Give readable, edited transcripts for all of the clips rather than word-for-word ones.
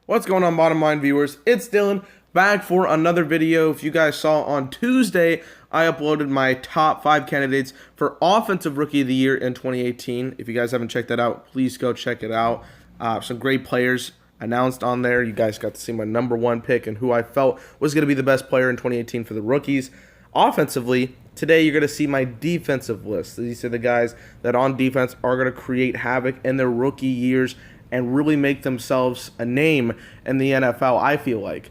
What's going on, bottom line viewers? It's Dylan back for another video. If you guys saw on Tuesday, I uploaded my top 5 candidates for Offensive Rookie of the Year in 2018. If you guys haven't checked that out, please go check it out. Some great players announced on there. You guys got to see my number 1 pick and who I felt was going to be the best player in 2018 for the rookies. Offensively, today you're going to see my defensive list. These are the guys that on defense are going to create havoc in their rookie years and really make themselves a name in the NFL, I feel like.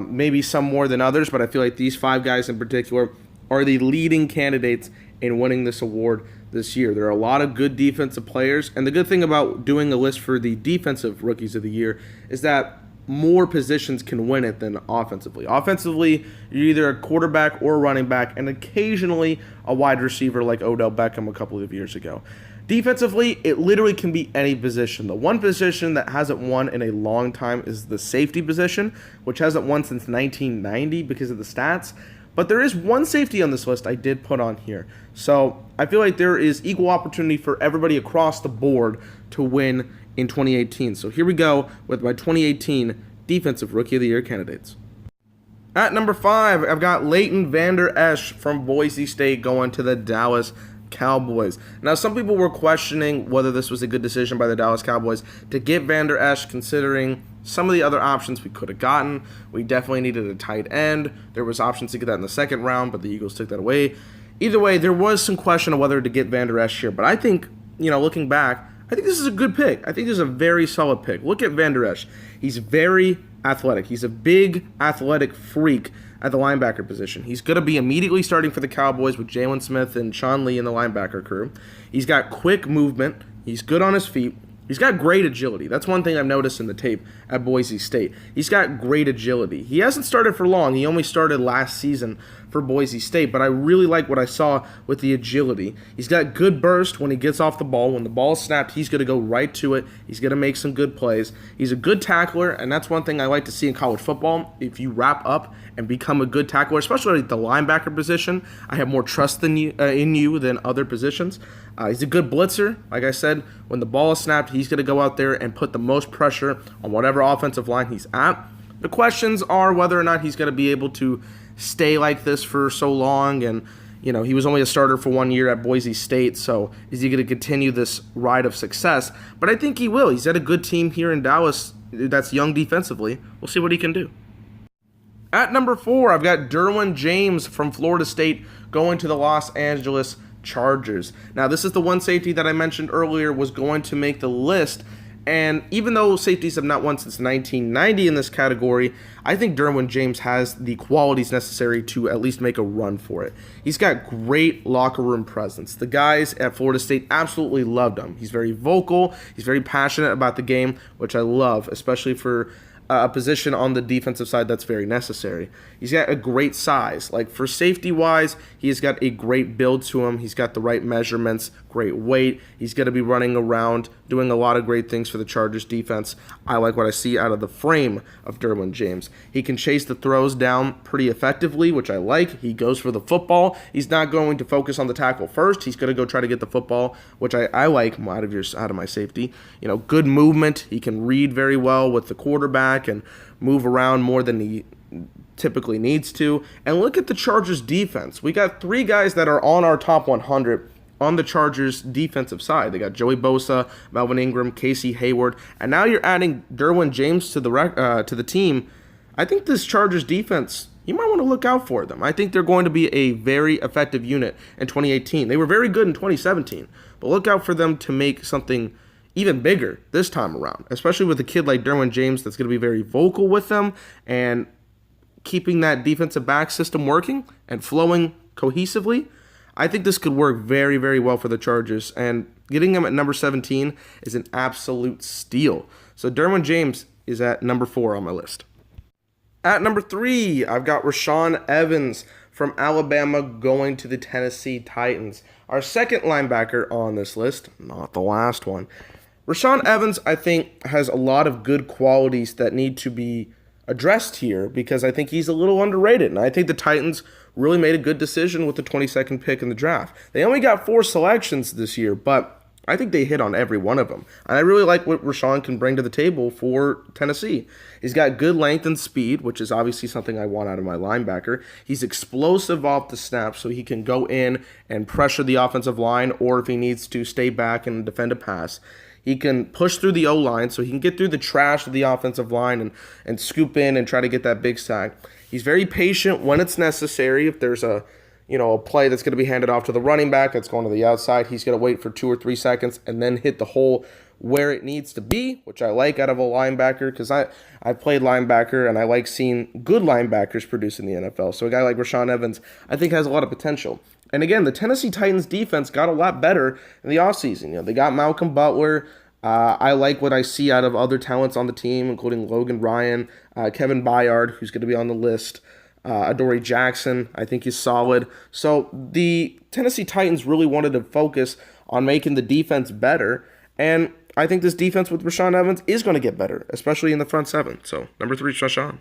Maybe some more than others, but I feel like these 5 guys in particular are the leading candidates in winning this award this year. There are a lot of good defensive players, and the good thing about doing a list for the defensive rookies of the year is that more positions can win it than offensively. Offensively, you're either a quarterback or a running back, and occasionally a wide receiver like Odell Beckham a couple of years ago. Defensively, it literally can be any position. The one position that hasn't won in a long time is the safety position, which hasn't won since 1990 because of the stats. But there is one safety on this list I did put on here. So I feel like there is equal opportunity for everybody across the board to win in 2018. So here we go with my 2018 Defensive Rookie of the Year candidates. At number 5, I've got Leighton Vander Esch from Boise State going to the Dallas Cowboys. Now, some people were questioning whether this was a good decision by the Dallas Cowboys to get Vander Esch, considering some of the other options we could have gotten. We definitely needed a tight end. There was options to get that in the second round, but the Eagles took that away. Either way, there was some question of whether to get Vander Esch here, but I think, looking back, I think this is a good pick. I think this is a very solid pick. Look at Vander Esch. He's very athletic. He's a big athletic freak at the linebacker position. He's going to be immediately starting for the Cowboys with Derwin Smith and Sean Lee in the linebacker crew. He's got quick movement. He's good on his feet. He's got great agility. That's one thing I've noticed in the tape at Boise State. He's got great agility. He hasn't started for long. He only started last season for Boise State, but I really like what I saw with the agility. He's got good burst when he gets off the ball. When the ball is snapped, he's going to go right to it. He's going to make some good plays. He's a good tackler, and that's one thing I like to see in college football. If you wrap up and become a good tackler, especially at the linebacker position, I have more trust in you than other positions. He's a good blitzer. Like I said, when the ball is snapped, he's going to go out there and put the most pressure on whatever offensive line he's at. The questions are whether or not he's going to be able to stay like this for so long. And, he was only a starter for 1 year at Boise State, so is he going to continue this ride of success? But I think he will. He's at a good team here in Dallas that's young defensively. We'll see what he can do. At number 4, I've got Derwin James from Florida State going to the Los Angeles Chargers. Now, this is the one safety that I mentioned earlier was going to make the list, and even though safeties have not won since 1990 in this category, I think Derwin James has the qualities necessary to at least make a run for it. He's got great locker room presence. The guys at Florida State absolutely loved him. He's very vocal. He's very passionate about the game, which I love, especially for a position on the defensive side that's very necessary. He's got a great size. Like for safety-wise, he's got a great build to him. He's got the right measurements, great weight. He's going to be running around, doing a lot of great things for the Chargers defense. I like what I see out of the frame of Derwin James. He can chase the throws down pretty effectively, which I like. He goes for the football. He's not going to focus on the tackle first. He's going to go try to get the football, which I like out of my safety. Good movement. He can read very well with the quarterback and move around more than he typically needs to. And look at the Chargers defense. We got 3 guys that are on our top 100 on the Chargers defensive side. They got Joey Bosa, Melvin Ingram, Casey Hayward, and now you're adding Derwin James to the team. I think this Chargers defense, you might want to look out for them. I think they're going to be a very effective unit in 2018. They were very good in 2017, but look out for them to make something even bigger this time around, especially with a kid like Derwin James that's going to be very vocal with them and keeping that defensive back system working and flowing cohesively. I think this could work very, very well for the Chargers, and getting him at number 17 is an absolute steal. So Derwin James is at number 4 on my list. At number 3, I've got Rashaan Evans from Alabama going to the Tennessee Titans. Our second linebacker on this list, not the last one. Rashaan Evans, I think, has a lot of good qualities that need to be addressed here because I think he's a little underrated. And I think the Titans really made a good decision with the 22nd pick in the draft. They only got 4 selections this year, but I think they hit on every one of them. And I really like what Rashaan can bring to the table for Tennessee. He's got good length and speed, which is obviously something I want out of my linebacker. He's explosive off the snap, so he can go in and pressure the offensive line, or if he needs to, stay back and defend a pass. He can push through the O-line, so he can get through the trash of the offensive line and scoop in and try to get that big sack. He's very patient when it's necessary. If there's a play that's going to be handed off to the running back that's going to the outside, he's going to wait for 2 or 3 seconds and then hit the hole where it needs to be, which I like out of a linebacker, because I played linebacker and I like seeing good linebackers produce in the NFL. So a guy like Rashaan Evans, I think, has a lot of potential. And again, the Tennessee Titans defense got a lot better in the offseason. They got Malcolm Butler. I like what I see out of other talents on the team, including Logan Ryan, Kevin Byard, who's going to be on the list, Adoree Jackson. I think he's solid. So the Tennessee Titans really wanted to focus on making the defense better, and I think this defense with Rashaan Evans is going to get better, especially in the front seven. So number 3 is Rashaan.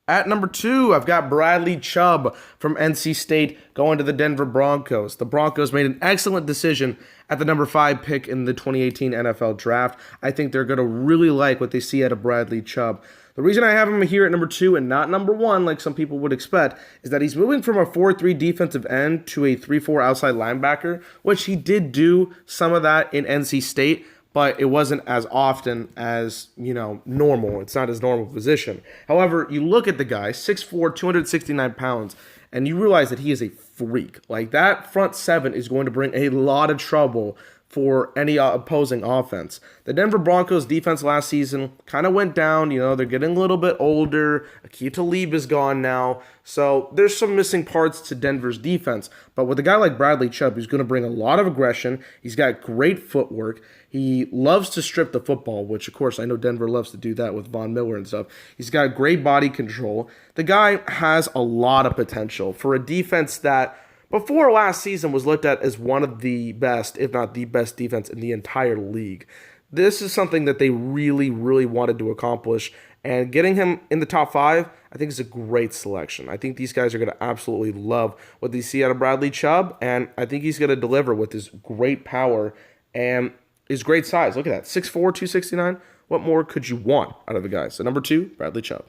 At number 2, I've got Bradley Chubb from NC State going to the Denver Broncos. The Broncos made an excellent decision at the number 5 pick in the 2018 NFL Draft. I think they're going to really like what they see out of Bradley Chubb. The reason I have him here at number 2 and not number 1, like some people would expect, is that he's moving from a 4-3 defensive end to a 3-4 outside linebacker, which he did do some of that in NC State, but it wasn't as often as, normal. It's not his normal position. However, you look at the guy, 6'4", 269 pounds, and you realize that he is a freak. Like, that front seven is going to bring a lot of trouble for any opposing offense. The Denver Broncos defense last season kind of went down. They're getting a little bit older. Aqib Talib is gone now. So there's some missing parts to Denver's defense. But with a guy like Bradley Chubb, who's going to bring a lot of aggression, he's got great footwork. He loves to strip the football, which, of course, I know Denver loves to do that with Von Miller and stuff. He's got great body control. The guy has a lot of potential for a defense that before last season was looked at as one of the best, if not the best defense in the entire league. This is something that they really, really wanted to accomplish, and getting him in the top 5, I think is a great selection. I think these guys are going to absolutely love what they see out of Bradley Chubb, and I think he's going to deliver with his great power and his great size. Look at that, 6'4", 269. What more could you want out of the guy? So number 2, Bradley Chubb.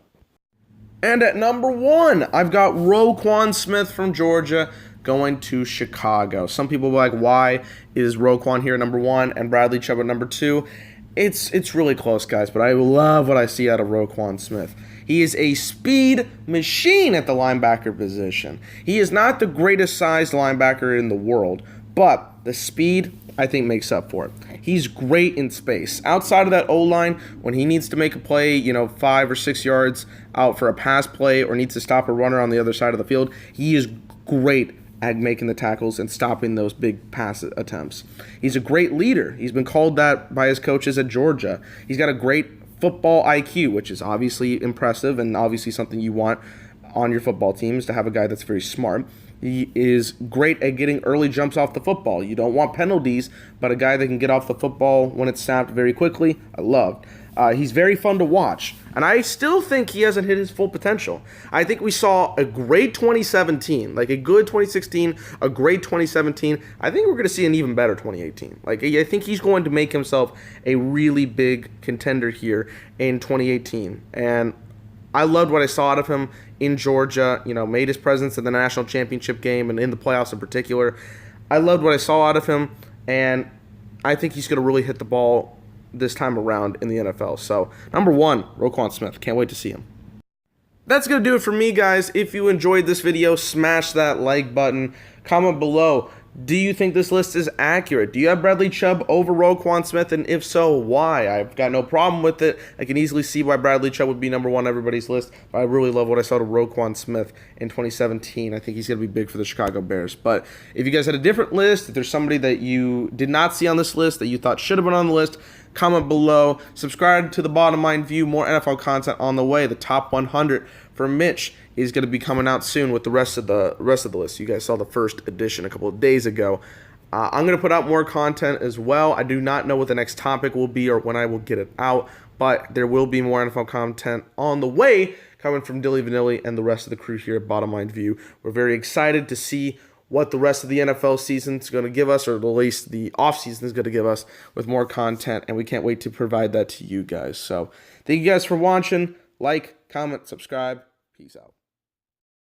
And at number 1, I've got Roquan Smith from Georgia going to Chicago. Some people will be like, why is Roquan here at number 1 and Bradley Chubb at number 2? It's really close, guys, but I love what I see out of Roquan Smith. He is a speed machine at the linebacker position. He is not the greatest sized linebacker in the world, but the speed, I think, makes up for it. He's great in space. Outside of that O-line, when he needs to make a play, 5 or 6 yards out for a pass play or needs to stop a runner on the other side of the field, he is great at making the tackles and stopping those big pass attempts. He's a great leader. He's been called that by his coaches at Georgia. He's got a great football IQ, which is obviously impressive and obviously something you want on your football teams, to have a guy that's very smart. He is great at getting early jumps off the football. You don't want penalties, but a guy that can get off the football when it's snapped very quickly, I love. He's very fun to watch, and I still think he hasn't hit his full potential. I think we saw a great 2017, like a good 2016, a great 2017. I think we're going to see an even better 2018. I think he's going to make himself a really big contender here in 2018, and I loved what I saw out of him in Georgia, made his presence in the national championship game and in the playoffs in particular. I loved what I saw out of him, and I think he's going to really hit the ball this time around in the NFL. So, number 1, Roquan Smith. Can't wait to see him. That's going to do it for me, guys. If you enjoyed this video, smash that like button. Comment below. Do you think this list is accurate? Do you have Bradley Chubb over Roquan Smith? And if so, why? I've got no problem with it. I can easily see why Bradley Chubb would be number 1 on everybody's list. But I really love what I saw to Roquan Smith in 2017. I think he's going to be big for the Chicago Bears. But if you guys had a different list, if there's somebody that you did not see on this list that you thought should have been on the list, comment below. Subscribe to the Bottom Line View. More NFL content on the way. The top 100 for Mitch is going to be coming out soon with the rest of the list. You guys saw the first edition a couple of days ago. I'm going to put out more content as well. I do not know what the next topic will be or when I will get it out, but there will be more NFL content on the way coming from Dilly Vanilli and the rest of the crew here at Bottom Line View. We're very excited to see what the rest of the NFL season is going to give us, or at least the offseason is going to give us with more content, and we can't wait to provide that to you guys. So thank you guys for watching. Like, comment, subscribe. Peace out.